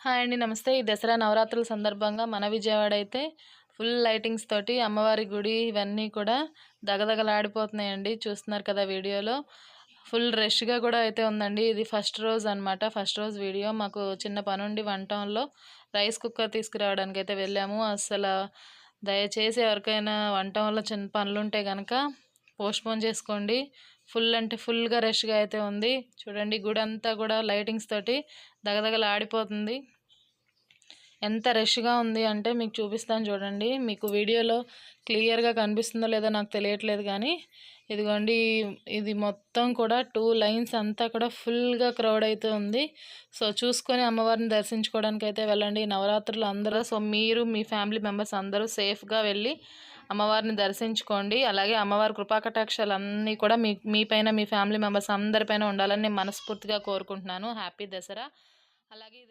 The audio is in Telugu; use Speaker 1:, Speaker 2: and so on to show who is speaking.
Speaker 1: హాయ్ అండి. నమస్తే. ఈ దసరా నవరాత్రుల సందర్భంగా మన విజయవాడ అయితే ఫుల్ లైటింగ్స్ తోటి అమ్మవారి గుడి ఇవన్నీ కూడా దగదగలాడిపోతున్నాయండి. చూస్తున్నారు కదా వీడియోలో. ఫుల్ రష్‌గా కూడా అయితే ఉందండి. ఇది ఫస్ట్ రోజు అనమాట. ఫస్ట్ రోజు వీడియో. మాకు చిన్న పనుండి వన్ టౌన్‌లో రైస్ కుక్కర్ తీసుకురావడానికైతే వెళ్ళాము. దయచేసి ఎవరికైనా వన్ టౌన్‌లో చిన్న పనులుంటే గనక పోస్ట్‌పోన్ చేసుకోండి. ఫుల్ అంటే ఫుల్‌గా రష్‌గా అయితే ఉంది. చూడండి గుడంతా కూడా లైటింగ్స్ తోటి దగదగలాడిపోతుంది. ఎంత రష్‌గా ఉంది అంటే మీకు చూపిస్తాను చూడండి. మీకు వీడియోలో క్లియర్‌గా కనిపిస్తుందో లేదో నాకు తెలియట్లేదు కానీ, ఇదిగోండి ఇది మొత్తం కూడా 2 లైన్స్ అంతా కూడా ఫుల్‌గా క్రౌడ్ అయితే ఉంది. సో, చూసుకొని అమ్మవారిని దర్శించుకోవడానికైతే వెళ్ళండి. నవరాత్రులు అందరూ మీరు మీ ఫ్యామిలీ మెంబర్స్ అందరూ సేఫ్‌గా వెళ్ళి అమ్మవారిని దర్శించుకోండి. అలాగే అమ్మవారి కృపాకటాక్షాలన్నీ కూడా మీ పైన, మీ ఫ్యామిలీ మెంబర్స్ అందరిపైన ఉండాలని నేను మనస్ఫూర్తిగా కోరుకుంటున్నాను. హ్యాపీ దసరా. అలాగే